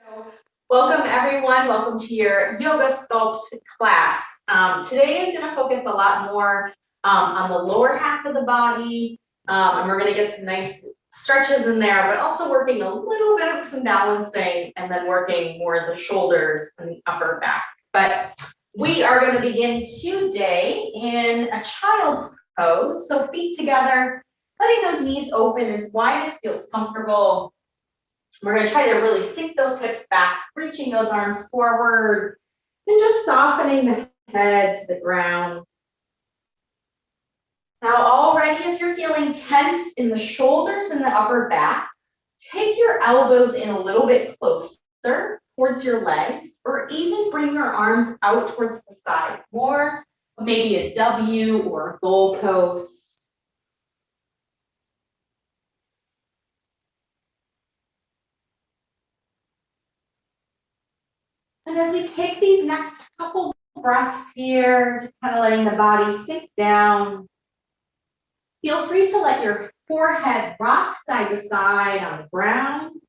So, welcome everyone, welcome to your yoga sculpt class. Today is going to focus a lot more on the lower half of the body, and we're going to get some nice stretches in there, but also working a little bit of some balancing and then working more the shoulders and the upper back. But we are going to begin today in a child's pose, so feet together, letting those knees open as wide as feels comfortable. We're going to try to really sink those hips back, reaching those arms forward, and just softening the head to the ground. Now, already, if you're feeling tense in the shoulders and the upper back, take your elbows in a little bit closer towards your legs, or even bring your arms out towards the sides, more maybe a W or a goalpost. And as we take these next couple breaths here, just kind of letting the body sink down, feel free to let your forehead rock side to side on the ground.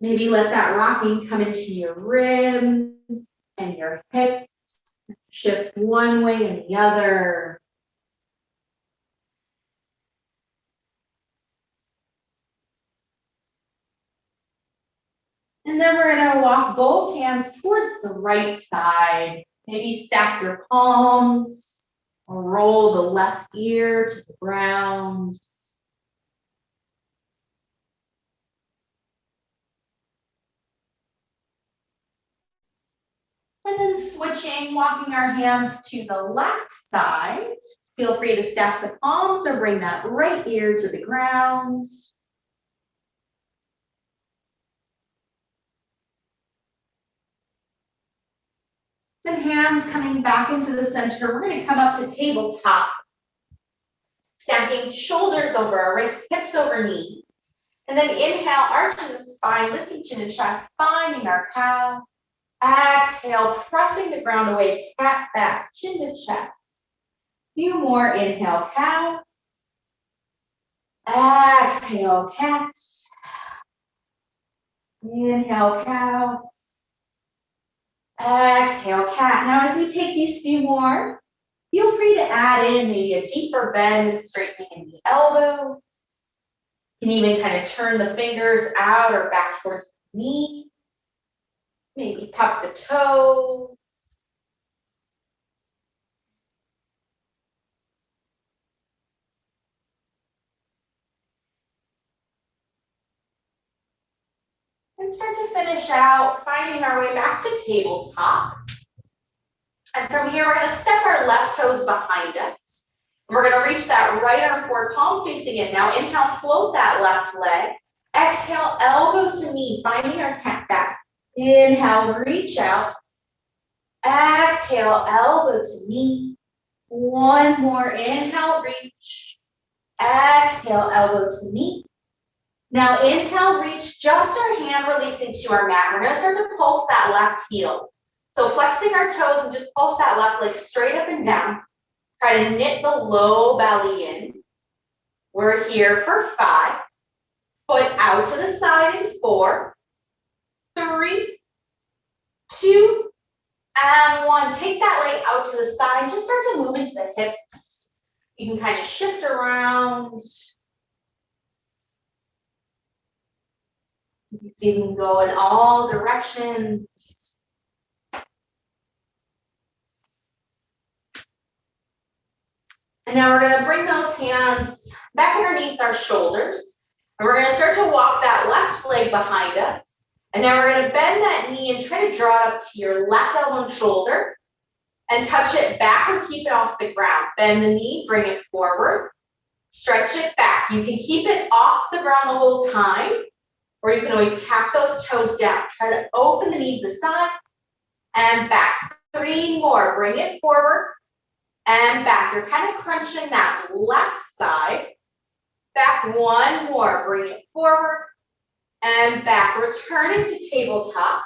Maybe let that rocking come into your ribs and your hips. Shift one way and the other. And then we're going to walk both hands towards the right side. Maybe stack your palms or roll the left ear to the ground. And then switching, walking our hands to the left side. Feel free to stack the palms or bring that right ear to the ground. And hands coming back into the center. We're going to come up to tabletop. Stacking shoulders over our wrists, hips over knees. And then inhale, arching the spine, lifting chin and chest, finding our cow. Exhale, pressing the ground away, cat back, chin to chest. Few more, inhale, cow. Exhale, cat. Inhale, cow. Exhale, cat. Now as we take these few more, feel free to add in maybe a deeper bend, straightening in the elbow. You can even kind of turn the fingers out or back towards the knee. Maybe tuck the toes. And start to finish out, finding our way back to tabletop. And from here, we're going to step our left toes behind us. We're going to reach that right arm forward, palm facing in. Now inhale, float that left leg. Exhale, elbow to knee, finding our cat back. Inhale, reach out. Exhale, elbow to knee. One more, inhale, reach. Exhale, elbow to knee. Now inhale, reach, just our hand releasing to our mat. We're going to start to pulse that left heel. So flexing our toes and just pulse that left leg straight up and down. Try to knit the low belly in. We're here for 5. Foot out to the side in 4, 3, 2, and 1. Take that leg out to the side. Just start to move into the hips. You can kind of shift around. You can see them go in all directions. And now we're going to bring those hands back underneath our shoulders. And we're going to start to walk that left leg behind us. And now we're going to bend that knee and try to draw it up to your left elbow and shoulder. And touch it back or keep it off the ground. Bend the knee, bring it forward. Stretch it back. You can keep it off the ground the whole time. Or you can always tap those toes down. Try to open the knee to the side and back. 3 more. Bring it forward and back. You're kind of crunching that left side. Back 1 more. Bring it forward and back. Returning to tabletop.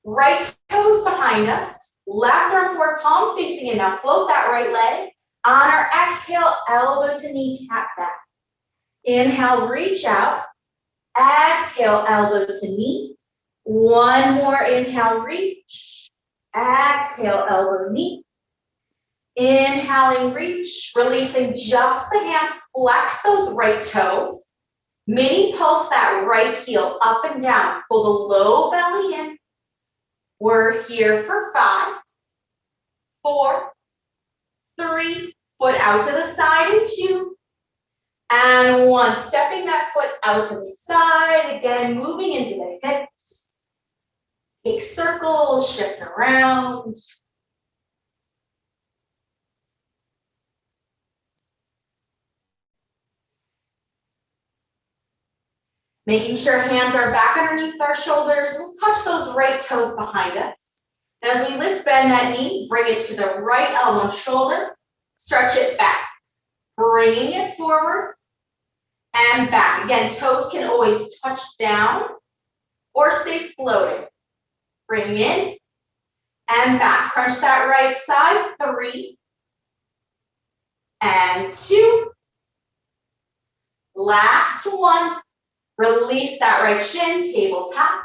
Right toes behind us. Left arm forward, palm facing in. Now float that right leg. On our exhale, elbow to knee, cat back. Inhale, reach out. Exhale, elbow to knee. One more inhale, reach. Exhale, elbow, knee. Inhaling, reach, releasing just the hands, flex those right toes. Mini pulse that right heel up and down. Pull the low belly in. We're here for 5, 4, 3, foot out to the side and 2, and 1. Stepping that foot out to the side, again, moving into the hips. Take circles, shift around. Making sure hands are back underneath our shoulders. We'll touch those right toes behind us. And as we lift, bend that knee, bring it to the right elbow and shoulder. Stretch it back. Bringing it forward and back. Again, toes can always touch down or stay floating. Bring in and back. Crunch that right side. 3 and 2. Last 1. Release that right shin, tabletop.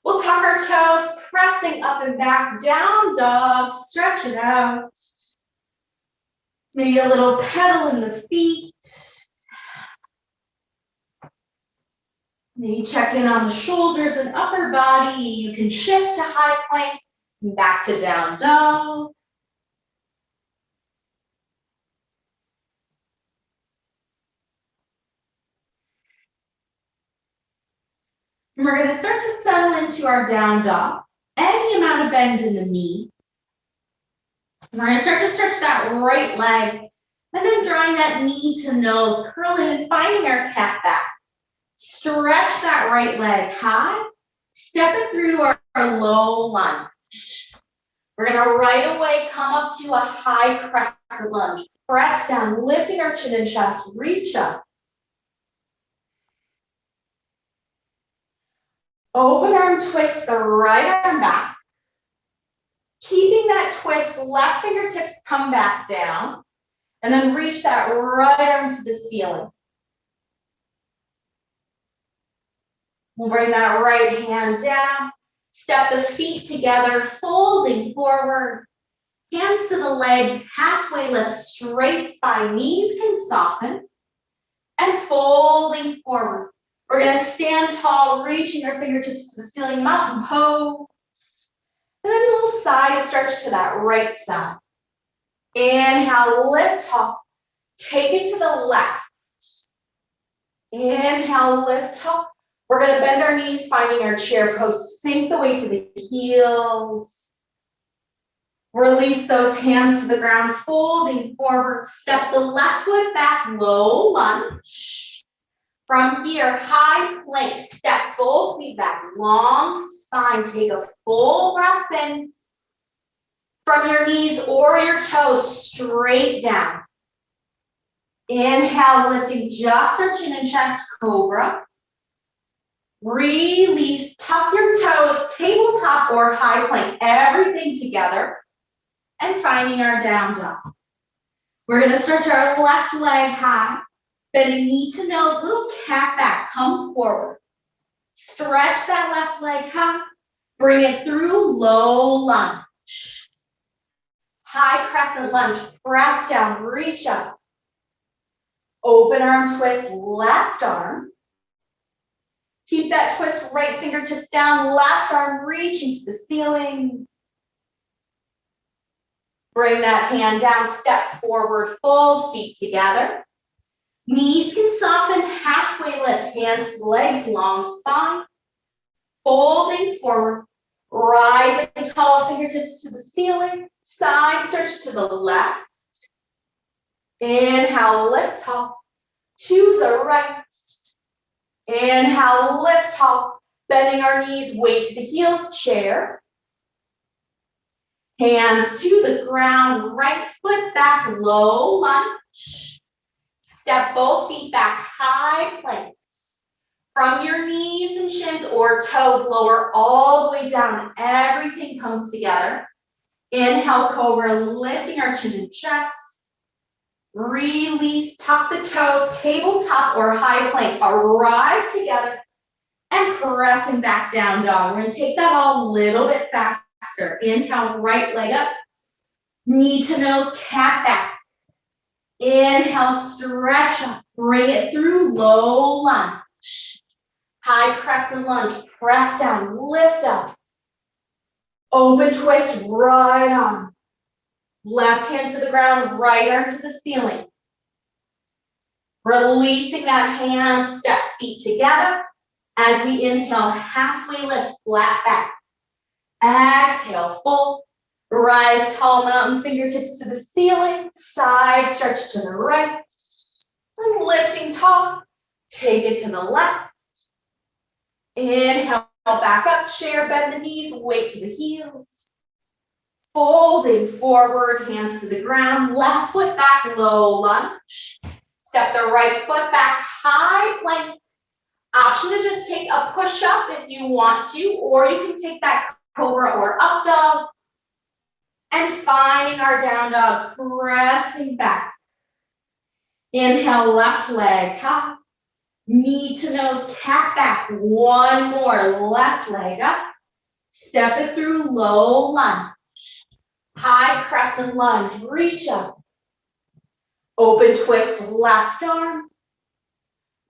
We'll tuck our toes, pressing up and back, down dog, stretch it out. Maybe a little pedal in the feet. Maybe check in on the shoulders and upper body. You can shift to high plank, and back to down dog. And we're going to start to settle into our down dog. Any amount of bend in the knees. And we're going to start to stretch that right leg. And then drawing that knee to nose, curling and finding our cat back. Stretch that right leg high. Step it through to our low lunge. We're going to right away come up to a high crescent lunge. Press down, lifting our chin and chest. Reach up. Open arm twist the right arm back. Keeping that twist, left fingertips come back down. And then reach that right arm to the ceiling. We'll bring that right hand down. Step the feet together, folding forward. Hands to the legs, halfway lift, straight spine. Knees can soften. And folding forward. We're going to stand tall, reaching our fingertips to the ceiling, mountain pose. And then a little side stretch to that right side. Inhale, lift up. Take it to the left. Inhale, lift up. We're going to bend our knees, finding our chair pose. Sink the weight to the heels. Release those hands to the ground, folding forward. Step the left foot back, low lunge. From here, high plank, step both feet back, long spine. Take a full breath in. From your knees or your toes, straight down. Inhale, lifting just our chin and chest, cobra. Release, tuck your toes, tabletop or high plank, everything together. And finding our down dog. We're going to stretch our left leg high. Bending knee to nose, little cat back, come forward. Stretch that left leg high. Bring it through, low lunge. High crescent lunge, press down, reach up. Open arm twist, left arm. Keep that twist, right fingertips down, left arm reaching to the ceiling. Bring that hand down, step forward, fold feet together. Knees can soften, halfway lift, hands to legs, long spine. Folding forward, rising tall, fingertips to the ceiling. Side stretch to the left. Inhale, lift up to the right. Inhale, lift up, bending our knees, weight to the heels, chair. Hands to the ground, right foot back, low lunge. Step both feet back, high planks. From your knees and shins or toes, lower all the way down. Everything comes together. Inhale, cobra, lifting our chin and chest. Release, tuck the toes, tabletop or high plank. Arrive together. and pressing back down dog. We're gonna take that all a little bit faster. Inhale, right leg up, knee to nose, cat back. Inhale, stretch up, bring it through, low lunge. High crescent lunge, press down, lift up. Open twist, right arm. Left hand to the ground, right arm to the ceiling. Releasing that hand, step feet together. As we inhale, halfway lift, flat back. Exhale, fold. Rise tall, mountain, fingertips to the ceiling. Side stretch to the right. And lifting tall, take it to the left. Inhale, back up, chair, bend the knees, weight to the heels. Folding forward, hands to the ground, left foot back, low lunge. Step the right foot back, high plank. Option to just take a push up if you want to, or you can take that cobra or up dog. And finding our down dog, pressing back. Inhale, left leg up. Knee to nose, cat back. One more, left leg up. Step it through, low lunge. High crescent lunge, reach up. Open twist, left arm.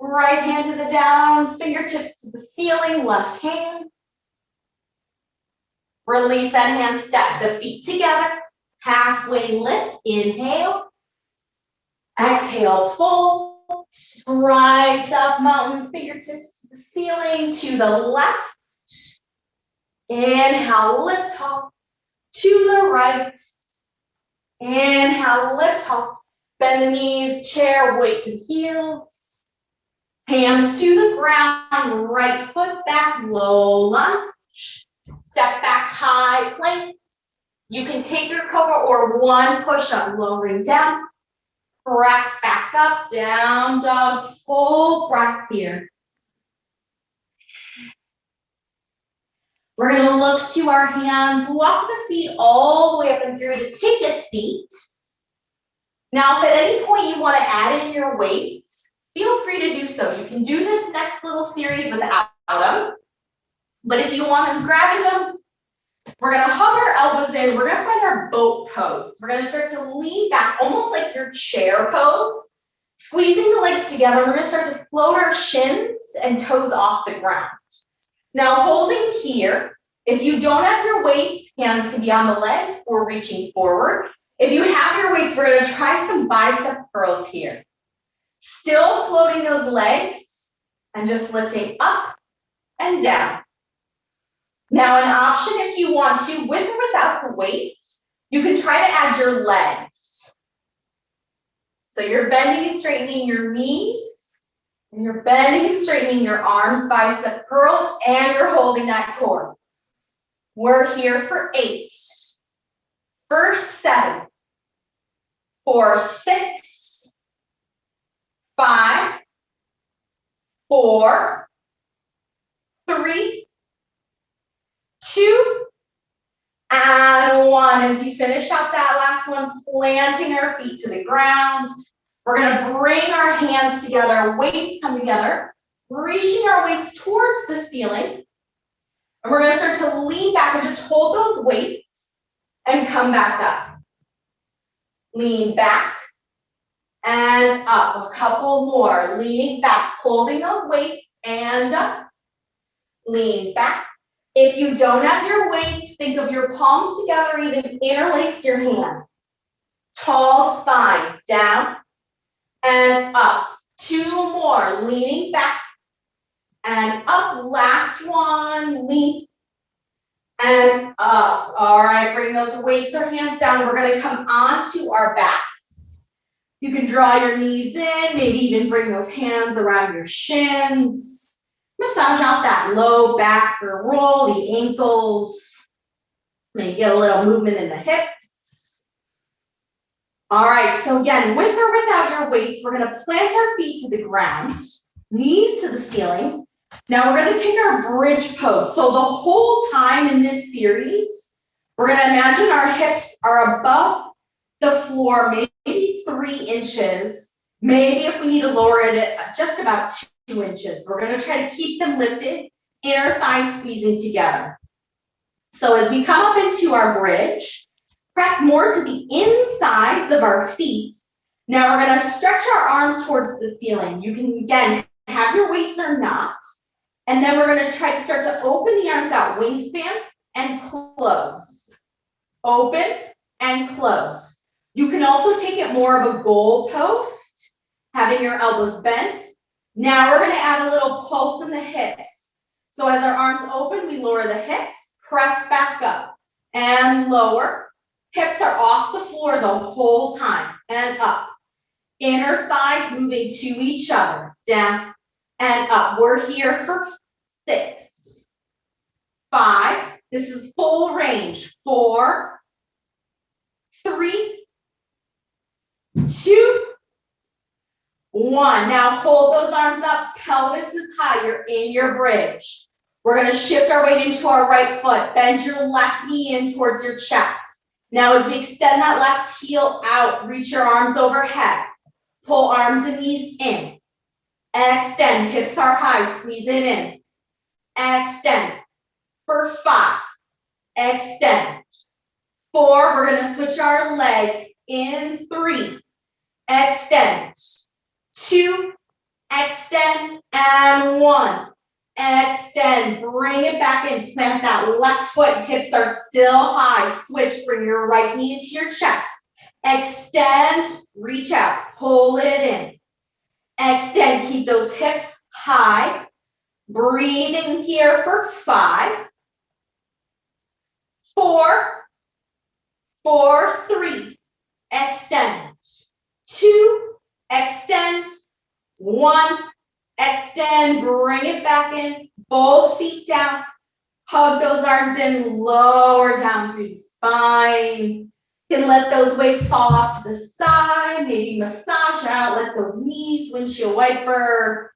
Right hand to the down, fingertips to the ceiling, left hand. Release that hand, step the feet together. Halfway lift, inhale. Exhale, fold. Rise up, mountain, fingertips to the ceiling, to the left. Inhale, lift up. To the right. Inhale, lift up. Bend the knees, chair, weight to the heels. Hands to the ground, right foot back, low lunge. Step back, high planks. You can take your cobra or one push-up, lowering down. Press back up, down dog, full breath here. We're gonna look to our hands, walk the feet all the way up and through to take a seat. Now, if at any point you wanna add in your weights, feel free to do so. You can do this next little series without them. But if you want to grab them, we're going to hug our elbows in. We're going to find our boat pose. We're going to start to lean back, almost like your chair pose. Squeezing the legs together, we're going to start to float our shins and toes off the ground. Now, holding here, if you don't have your weights, hands can be on the legs or reaching forward. If you have your weights, we're going to try some bicep curls here. Still floating those legs and just lifting up and down. Now, an option if you want to, with or without the weights, you can try to add your legs. So you're bending and straightening your knees, and you're bending and straightening your arms, bicep curls, and you're holding that core. We're here for 8. For 7. For 6. 5. 4. 3. 2, and 1. As you finish out that last one, planting our feet to the ground. We're gonna bring our hands together, weights come together, reaching our weights towards the ceiling. And we're gonna start to lean back and just hold those weights and come back up. Lean back and up. A couple more. Leaning back, holding those weights and up. Lean back. If you don't have your weights, think of your palms together, even interlace your hands. Tall spine, down and up. 2 more, leaning back and up. Last one, lean and up. All right, bring those weights or hands down. We're gonna come onto our backs. You can draw your knees in, maybe even bring those hands around your shins. Massage out that low back or roll the ankles. Maybe get a little movement in the hips. All right, so again, with or without your weights, we're gonna plant our feet to the ground, knees to the ceiling. Now we're gonna take our bridge pose. So the whole time in this series, we're gonna imagine our hips are above the floor, maybe 3 inches. Maybe if we need to lower it at just about 2 2 inches. We're gonna try to keep them lifted, inner thighs squeezing together. So as we come up into our bridge, press more to the insides of our feet. Now we're gonna stretch our arms towards the ceiling. You can, again, have your weights or not. And then we're gonna try to start to open the arms out, wingspan and close. Open and close. You can also take it more of a goal post, having your elbows bent. Now we're gonna add a little pulse in the hips. So as our arms open, we lower the hips, press back up and lower. Hips are off the floor the whole time and up. Inner thighs moving to each other, down and up. We're here for 6, 5. This is full range. 4, 3, 2, 1. Now hold those arms up. Pelvis is high. You're in your bridge. We're going to shift our weight into our right foot. Bend your left knee in towards your chest. Now as we extend that left heel out, reach your arms overhead. Pull arms and knees in. Extend. Hips are high. Squeeze it in. Extend. For 5. Extend. 4. We're going to switch our legs in. 3. Extend. 2. Extend. And 1. Extend. Bring it back in. Plant that left foot. Hips are still high. Switch. Bring your right knee into your chest. Extend. Reach out. Pull it in. Extend. Keep those hips high. Breathing here for 5. 4. 4, 3. Extend. 2. Extend. 1. Extend. Bring it back in. Both feet down. Hug those arms in. Lower down through the spine. You can let those weights fall off to the side. Maybe massage out. Let those knees, windshield wiper.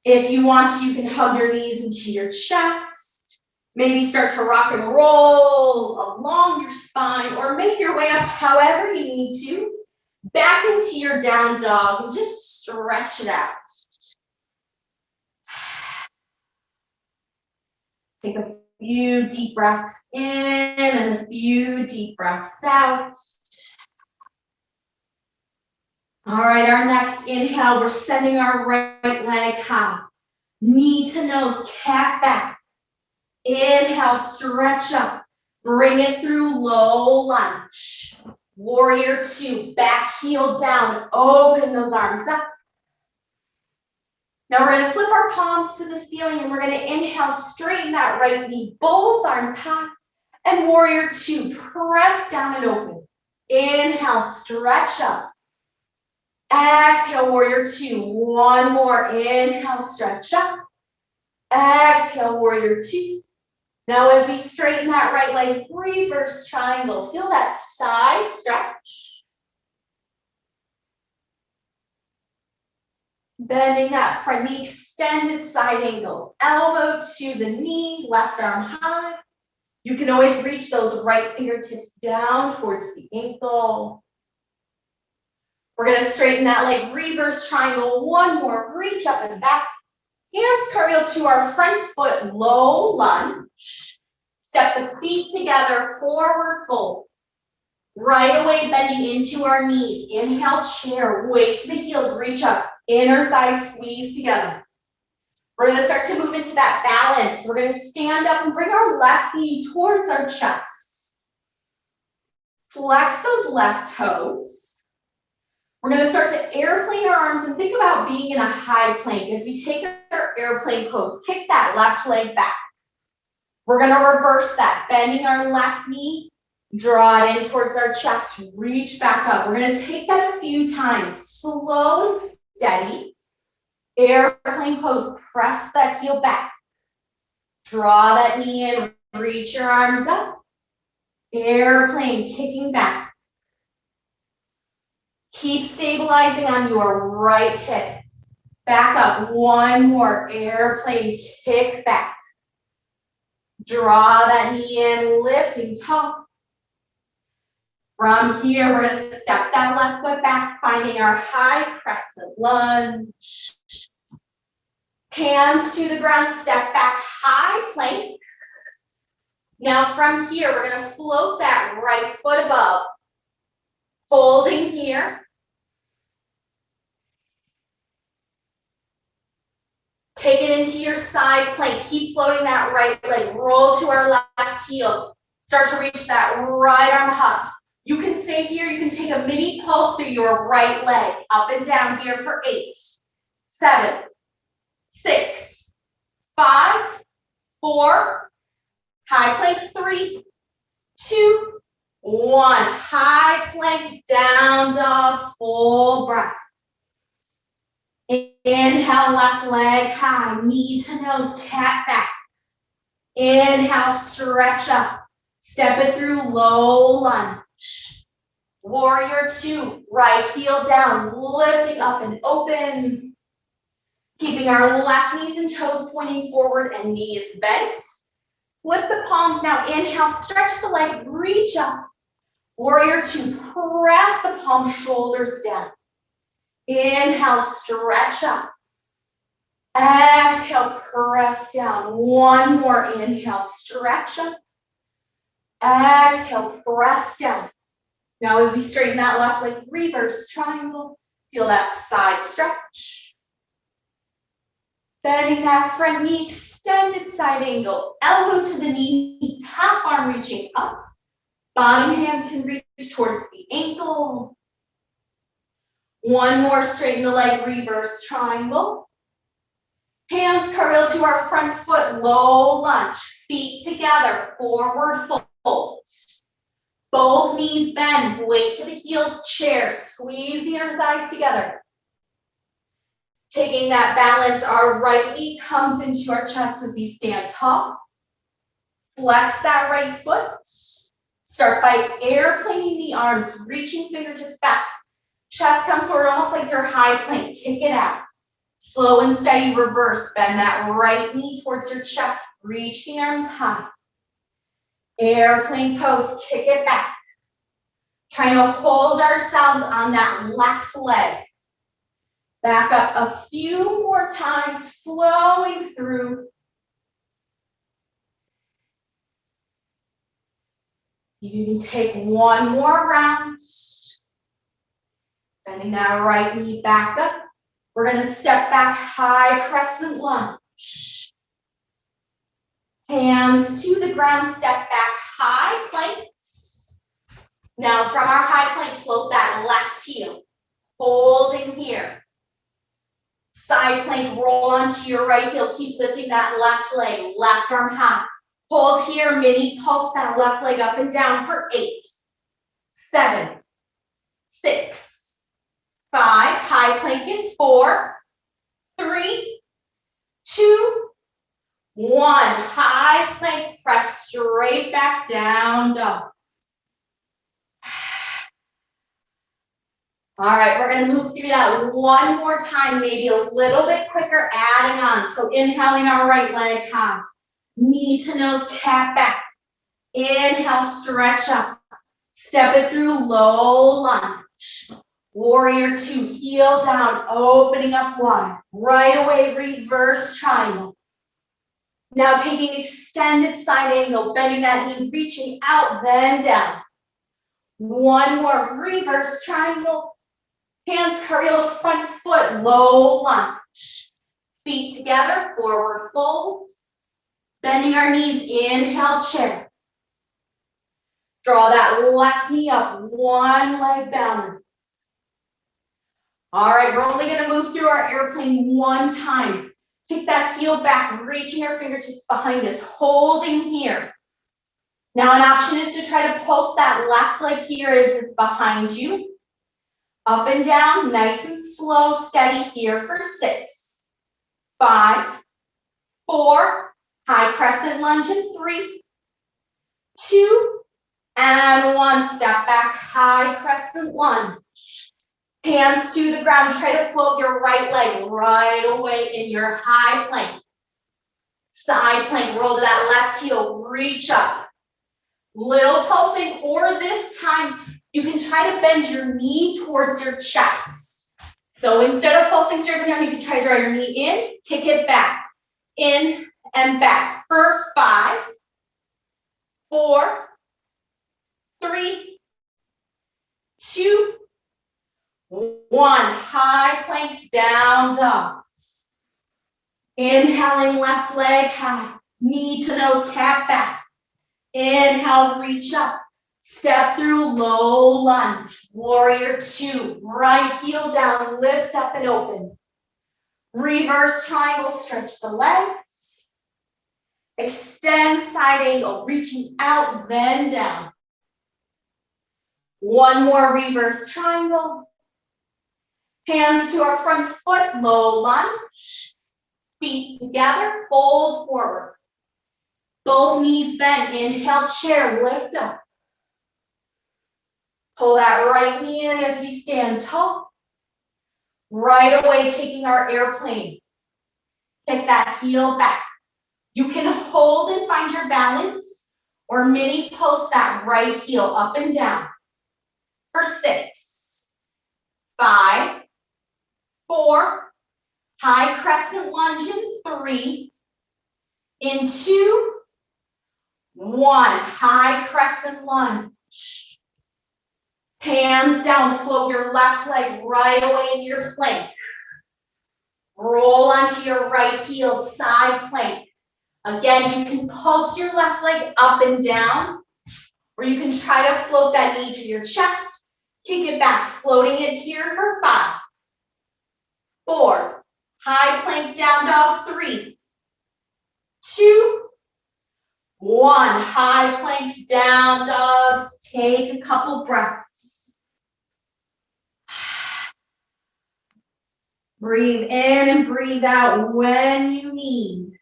If you want to, you can hug your knees into your chest. Maybe start to rock and roll along your spine or make your way up however you need to. Back into your down dog and just stretch it out. Take a few deep breaths in and a few deep breaths out. All right, our next inhale, we're sending our right leg high. Knee to nose, cat back. Inhale, stretch up. Bring it through low lunge. Warrior 2, back heel down. Open those arms up. Now we're going to flip our palms to the ceiling and we're going to inhale, straighten that right knee, both arms high. And warrior 2, press down and open. Inhale, stretch up. Exhale, warrior 2. One more. Inhale, stretch up. Exhale, warrior 2. Now as we straighten that right leg, reverse triangle. Feel that side stretch. Bending that front knee, extended side angle. Elbow to the knee, left arm high. You can always reach those right fingertips down towards the ankle. We're going to straighten that leg, reverse triangle. One more, reach up and back. Hands cartwheel to our front foot, low lunge. Step the feet together, forward fold. Right away, bending into our knees. Inhale, chair, weight to the heels, reach up. Inner thighs squeeze together. We're going to start to move into that balance. We're going to stand up and bring our left knee towards our chest. Flex those left toes. We're going to start to airplane our arms and think about being in a high plank. As we take our airplane pose, kick that left leg back. We're going to reverse that, bending our left knee, draw it in towards our chest, reach back up. We're going to take that a few times, slow and steady. Airplane pose, press that heel back. Draw that knee in, reach your arms up. Airplane, kicking back. Keep stabilizing on your right hip. Back up, one more. Airplane, kick back. Draw that knee in, lifting tall. From here, we're going to step that left foot back, finding our high crescent lunge. Hands to the ground, step back, high plank. Now from here, we're gonna float that right foot above. Holding here. Take it into your side plank. Keep floating that right leg. Roll to our left heel. Start to reach that right arm up. You can stay here. You can take a mini pulse through your right leg. Up and down here for 8, 7, 6, 5, 4, high plank 3, 2, 1. High plank, down dog, full breath. Inhale, left leg high, knee to nose, cat back. Inhale, stretch up. Step it through, low lunge. Warrior 2, right heel down, lifting up and open. Keeping our left knees and toes pointing forward and knees bent. Flip the palms now, inhale, stretch the leg, reach up. Warrior 2, press the palm, shoulders down. Inhale, stretch up. Exhale, press down. One more, inhale, stretch up. Exhale, press down. Now as we straighten that left leg, reverse triangle. Feel that side stretch. Bending that front knee, extended side angle. Elbow to the knee, top arm reaching up. Bottom hand can reach towards the ankle. One more, straighten the leg, reverse triangle. Hands curl to our front foot, low lunge. Feet together, forward fold. Both knees bend, weight to the heels, chair. Squeeze the inner thighs together. Taking that balance, our right knee comes into our chest as we stand tall. Flex that right foot. Start by airplaning the arms, reaching fingertips back. Chest comes forward almost like your high plank. Kick it out. Slow and steady reverse. Bend that right knee towards your chest. Reach the arms high. Airplane pose. Kick it back. Trying to hold ourselves on that left leg. Back up a few more times, flowing through. You can take one more round. Bending that right knee back up. We're going to step back, high crescent lunge. Hands to the ground, step back, high planks. Now from our high plank, float that left heel. Holding here. Side plank, roll onto your right heel. Keep lifting that left leg, left arm high. Hold here, mini pulse that left leg up and down for 8, 7, 6, 5, high plank in 4, 3, 2, 1. High plank, press straight back down dog. All right, we're gonna move through that one more time, maybe a little bit quicker, adding on. So inhaling our right leg high, knee to nose, cat back. Inhale, stretch up. Step it through, low lunge. Warrior 2, heel down, opening up wide. Right away, reverse triangle. Now taking extended side angle, bending that knee, reaching out, then down. One more, reverse triangle. Hands curl the front foot, low lunge. Feet together, forward fold. Bending our knees, inhale, chair. Draw that left knee up, one leg balance. All right, we're only gonna move through our airplane one time. Kick that heel back, reaching our fingertips behind us, holding here. Now an option is to try to pulse that left leg here as it's behind you. Up and down, nice and slow, steady here for 6, 5, 4, high crescent lunge in 3, 2, and 1. Step back, high crescent lunge. Hands to the ground, try to float your right leg right away in your high plank. Side plank, roll to that left heel, reach up. Little pulsing, or this time, you can try to bend your knee towards your chest. So instead of pulsing straight down, you can try to draw your knee in, kick it back, in and back for 5, 4, 3, 2, 1. High planks, down dogs. Inhaling left leg high, knee to nose, cat back. Inhale, reach up. Step through low lunge. Warrior 2. Right heel down, lift up and open. Reverse triangle, stretch the legs. Extend side angle, reaching out, then down. One more reverse triangle. Hands to our front foot, low lunge. Feet together, fold forward. Both knees bent, inhale, chair, lift up. Pull that right knee in as we stand tall. Right away, taking our airplane. Kick that heel back. You can hold and find your balance or mini post that right heel up and down. For 6, 5, 4, high crescent lunge in 3, in 2, 1, high crescent lunge. Hands down, float your left leg right away in your plank. Roll onto your right heel, side plank. Again, you can pulse your left leg up and down, or you can try to float that knee to your chest, kick it back, floating it here for 5, 4, high plank down dog, 3, 2, 1, high planks down dogs, take a couple breaths. Breathe in and breathe out when you need.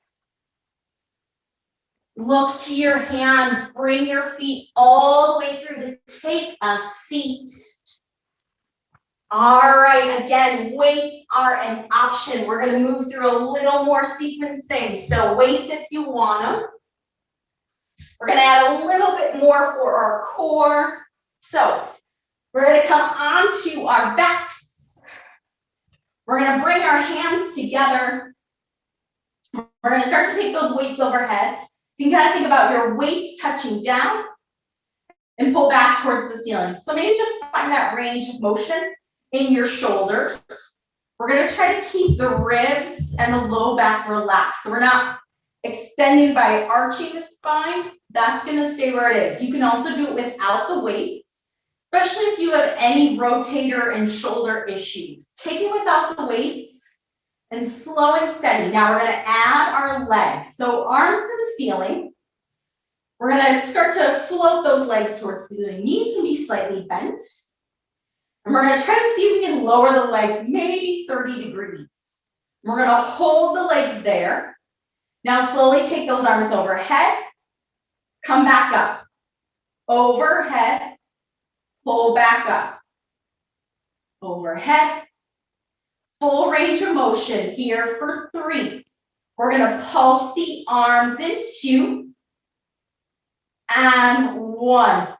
Look to your hands, bring your feet all the way through to take a seat. All right, again, weights are an option. We're gonna move through a little more sequencing. So weights if you want them. We're gonna add a little bit more for our core. So we're gonna come onto our backs. We're gonna bring our hands together. We're gonna start to take those weights overhead. So you gotta think about your weights touching down and pull back towards the ceiling. So maybe just find that range of motion in your shoulders. We're gonna try to keep the ribs and the low back relaxed. So we're not extending by arching the spine. That's gonna stay where it is. You can also do it without the weights, especially if you have any rotator and shoulder issues. Take it without the weights and slow and steady. Now we're gonna add our legs. So arms to the ceiling. We're gonna start to float those legs towards the ceiling. Knees can be slightly bent. And we're gonna try to see if we can lower the legs maybe 30 degrees. We're gonna hold the legs there. Now slowly take those arms overhead. Come back up. Overhead. Pull back up. Overhead. Full range of motion here for 3. We're gonna pulse the arms in 2 and 1.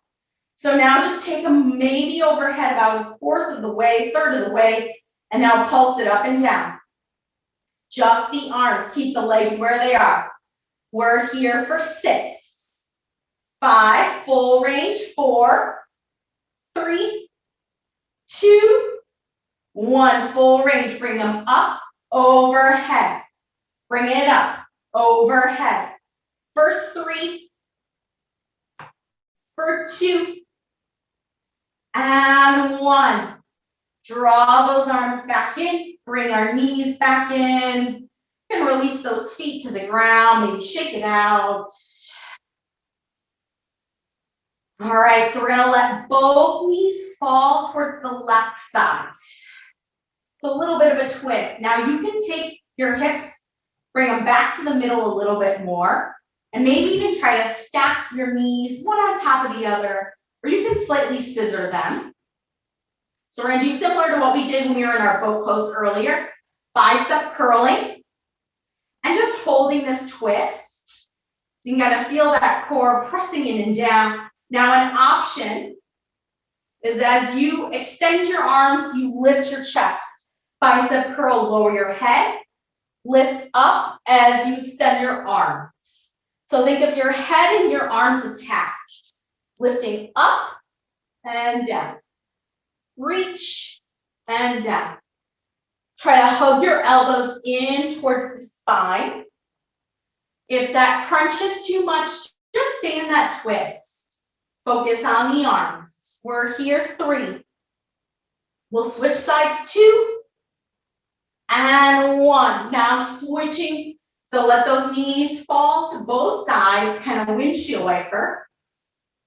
So now just take them maybe overhead about 1/4 of the way, 1/3 of the way, and now pulse it up and down. Just the arms, keep the legs where they are. We're here for 6, 5, full range, 4, 3, 2, 1, full range. Bring them up, overhead. Bring it up, overhead. For 3, for 2, and 1. Draw those arms back in, bring our knees back in, and release those feet to the ground, maybe shake it out. All right, so we're gonna let both knees fall towards the left side. It's a little bit of a twist. Now you can take your hips, bring them back to the middle a little bit more, and maybe even try to stack your knees one on top of the other, or you can slightly scissor them. So we're gonna do similar to what we did when we were in our boat pose earlier. Bicep curling, and just holding this twist. You can kind of feel that core pressing in and down. Now an option is as you extend your arms, you lift your chest. Bicep curl, lower your head. Lift up as you extend your arms. So think of your head and your arms attached. Lifting up and down. Reach and down. Try to hug your elbows in towards the spine. If that crunches too much, just stay in that twist. Focus on the arms. We're here, 3. We'll switch sides, 2. And 1. Now switching. So let those knees fall to both sides, kind of windshield wiper.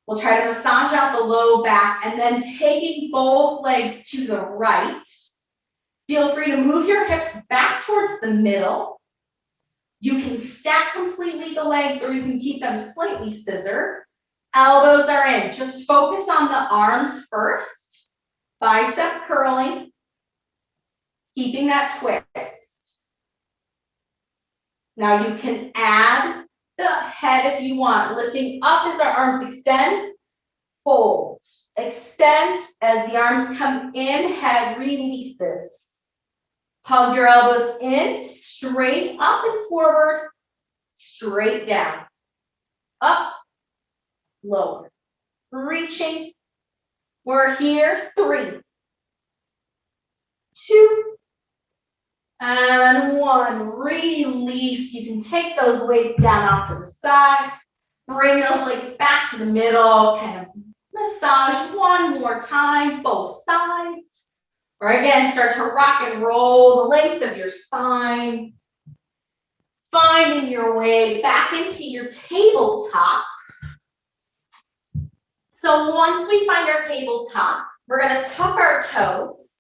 We'll try to massage out the low back and then taking both legs to the right. Feel free to move your hips back towards the middle. You can stack completely the legs or you can keep them slightly scissored. Elbows are in. Just focus on the arms first. Bicep curling. Keeping that twist. Now you can add the head if you want. Lifting up as our arms extend. Fold. Extend as the arms come in. Head releases. Hug your elbows in. Straight up and forward. Straight down. Up. Lower. Reaching. We're here. 3. 2. And 1, release. You can take those weights down off to the side. Bring those legs back to the middle. Kind of massage one more time, both sides. Or again, start to rock and roll the length of your spine. Finding your way back into your tabletop. So once we find our tabletop, we're going to tuck our toes.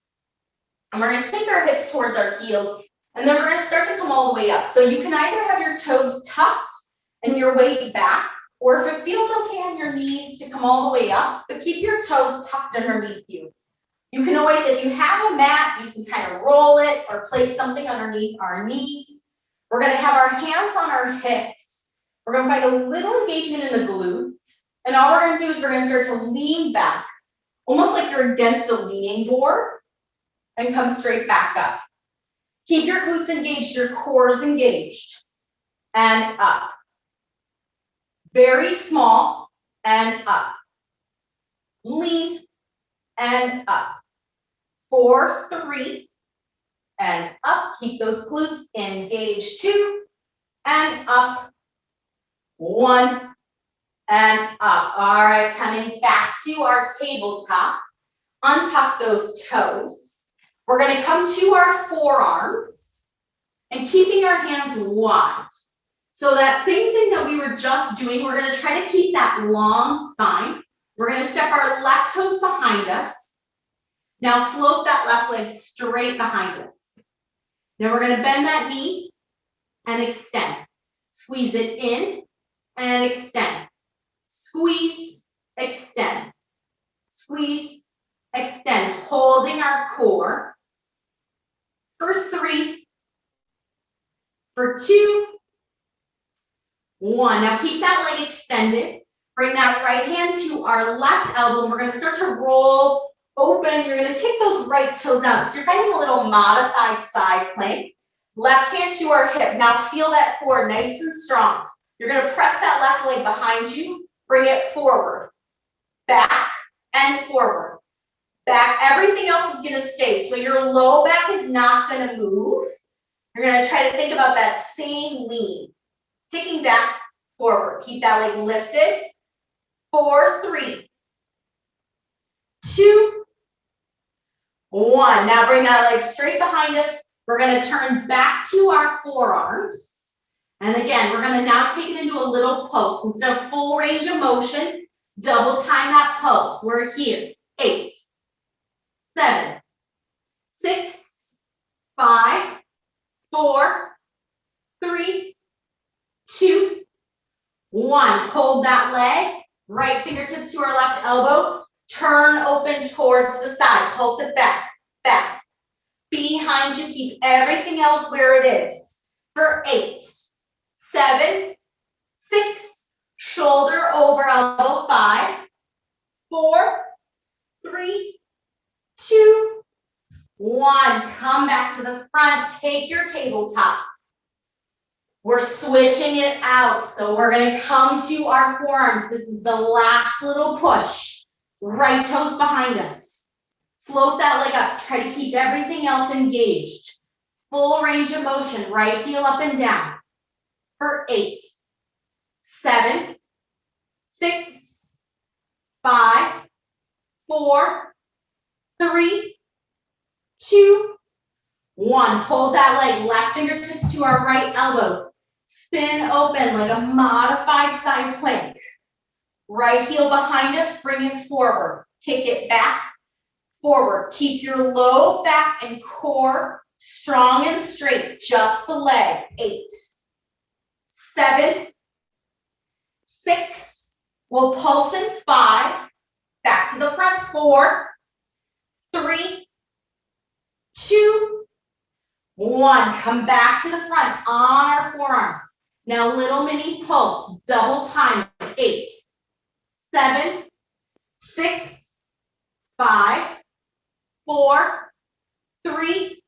And we're going to sink our hips towards our heels, and then we're going to start to come all the way up. So you can either have your toes tucked and your weight back, or if it feels okay on your knees to come all the way up, but keep your toes tucked underneath you. You can always, if you have a mat, you can kind of roll it or place something underneath our knees. We're going to have our hands on our hips. We're going to find a little engagement in the glutes, and all we're going to do is we're going to start to lean back, almost like you're against a leaning board. And come straight back up. Keep your glutes engaged, your core is engaged. And up. Very small and up. Lean and up. 4, 3, and up. Keep those glutes engaged. 2, and up. 1, and up. All right, coming back to our tabletop. Untuck those toes. We're going to come to our forearms and keeping our hands wide. So that same thing that we were just doing, we're going to try to keep that long spine. We're going to step our left toes behind us. Now float that left leg straight behind us. Now we're going to bend that knee and extend. Squeeze it in and extend. Squeeze, extend. Squeeze, extend. Holding our core. For 3, for 2, 1. Now keep that leg extended. Bring that right hand to our left elbow. And we're going to start to roll open. You're going to kick those right toes out. So you're finding a little modified side plank. Left hand to our hip. Now feel that core nice and strong. You're going to press that left leg behind you. Bring it forward, back, and forward. Back, everything else is going to stay. So your low back is not going to move. You're going to try to think about that same lean. Kicking back, forward. Keep that leg lifted. 4, 3, 2, 1. Now bring that leg straight behind us. We're going to turn back to our forearms. And again, we're going to now take it into a little pulse. Instead of full range of motion, double time that pulse. We're here. 8, 7, 6, 5, 4, 3, 2, 1. Hold that leg. Right fingertips to our left elbow. Turn open towards the side. Pulse it back, back. Behind you. Keep everything else where it is. For 8, 7, 6. Shoulder over elbow. 5, 4, 3, 2, 1, come back to the front, take your tabletop. We're switching it out, so we're gonna come to our forearms. This is the last little push. Right toes behind us. Float that leg up, try to keep everything else engaged. Full range of motion, right heel up and down. For 8, 7, 6, 5, 4, 3, 2, 1. Hold that leg, left fingertips to our right elbow. Spin open like a modified side plank. Right heel behind us, bring it forward. Kick it back, forward. Keep your low back and core strong and straight, just the leg. 8, 7, 6, we'll pulse in 5, back to the front, 4, 3, 2, 1. Come back to the front on our forearms. Now little mini pulse, double time. 8, 7, 6, 5, 4, 3,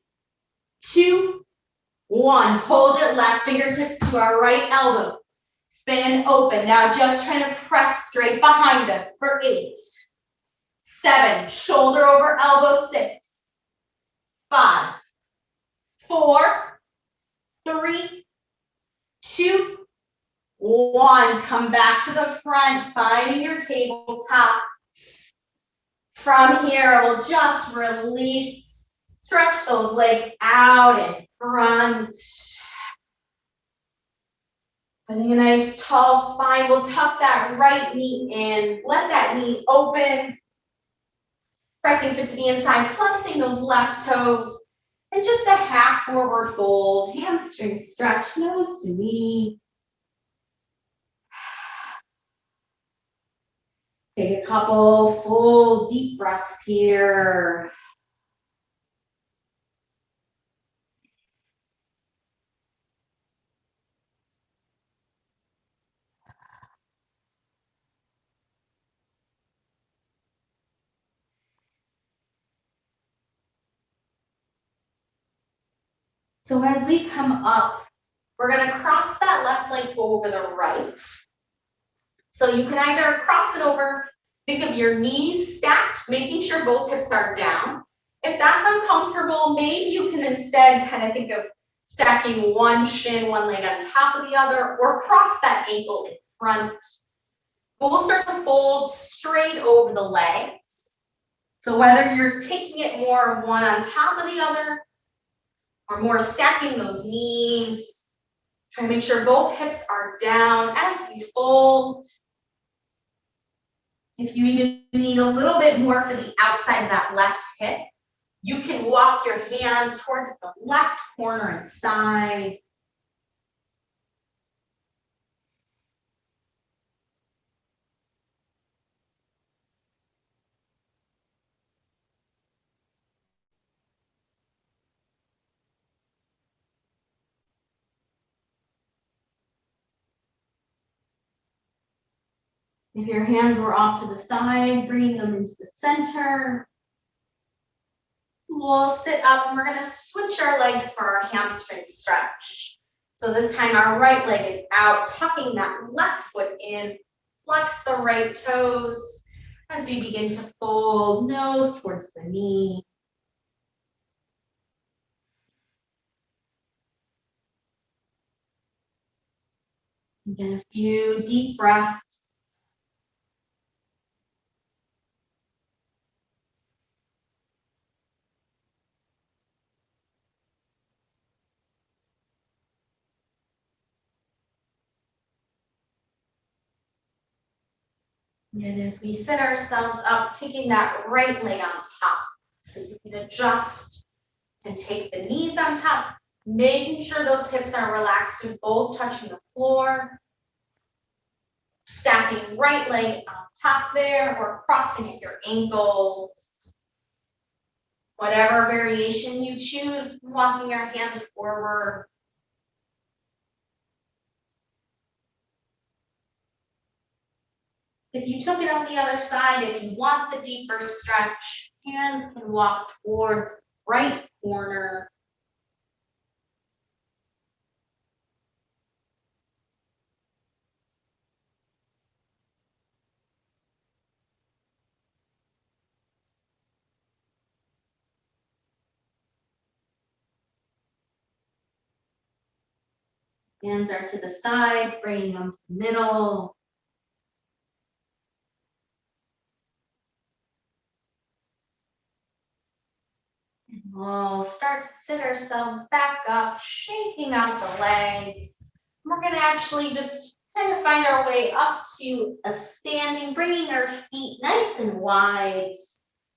2, 1. Hold it, left fingertips to our right elbow. Spin open. Now just trying to press straight behind us for 8, 7, shoulder over elbow. 6, 5, 4, 3, 2, 1. Come back to the front, finding your tabletop. From here, we'll just release, stretch those legs out in front. Finding a nice tall spine, we'll tuck that right knee in, let that knee open. Pressing foot to the inside, flexing those left toes. And just a half forward fold, hamstring stretch, nose to knee. Take a couple full deep breaths here. So as we come up, we're going to cross that left leg over the right. So you can either cross it over, think of your knees stacked, making sure both hips are down. If that's uncomfortable, maybe you can instead kind of think of stacking one shin, one leg on top of the other, or cross that ankle in front. But we'll start to fold straight over the legs. So whether you're taking it more one on top of the other, or more stacking those knees, try to make sure both hips are down as we fold. If you even need a little bit more for the outside of that left hip, you can walk your hands towards the left corner and side. If your hands were off to the side, bringing them into the center. We'll sit up and we're going to switch our legs for our hamstring stretch. So this time our right leg is out, tucking that left foot in, flex the right toes as we begin to fold nose towards the knee. Again, a few deep breaths. And as we sit ourselves up, taking that right leg on top. So you can adjust and take the knees on top, making sure those hips are relaxed and both touching the floor. Stacking right leg on top there or crossing at your ankles. Whatever variation you choose, walking your hands forward. If you took it on the other side, if you want the deeper stretch, hands can walk towards right corner. Hands are to the side, bringing them to the middle. And we'll start to sit ourselves back up, shaking out the legs. We're going to actually just kind of find our way up to a standing, bringing our feet nice and wide,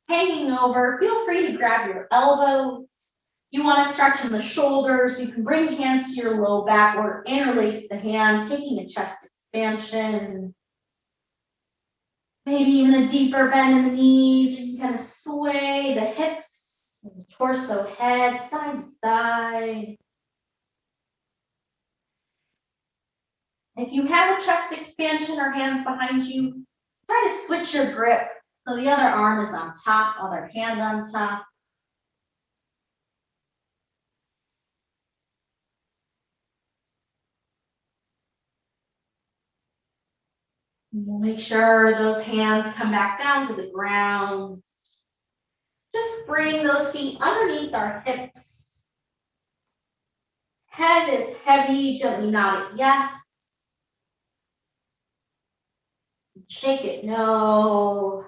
hanging over. Feel free to grab your elbows. You want to stretch in the shoulders. You can bring hands to your low back or interlace the hands, taking a chest expansion. Maybe even a deeper bend in the knees. You can kind of sway the hips and the torso, head, side to side. If you have a chest expansion or hands behind you, try to switch your grip. So the other arm is on top, other hand on top. We'll make sure those hands come back down to the ground. Just bring those feet underneath our hips. Head is heavy, gently nod it yes. Shake it no.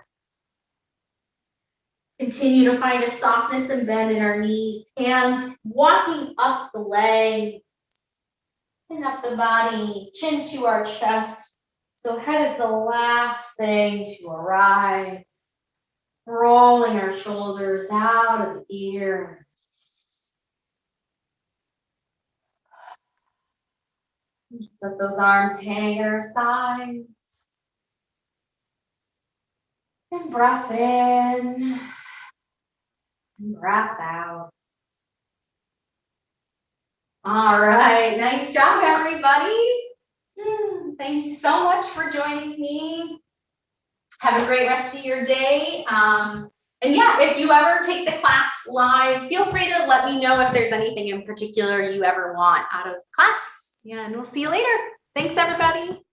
Continue to find a softness and bend in our knees. Hands walking up the legs. And up the body, chin to our chest. So head is the last thing to arrive. Rolling our shoulders out of the ears. Let those arms hang at our sides. And breath in. And breath out. All right, nice job, everybody. Thank you so much for joining me. Have a great rest of your day. And yeah, if you ever take the class live, feel free to let me know if there's anything in particular you ever want out of class. Yeah, and we'll see you later. Thanks, everybody.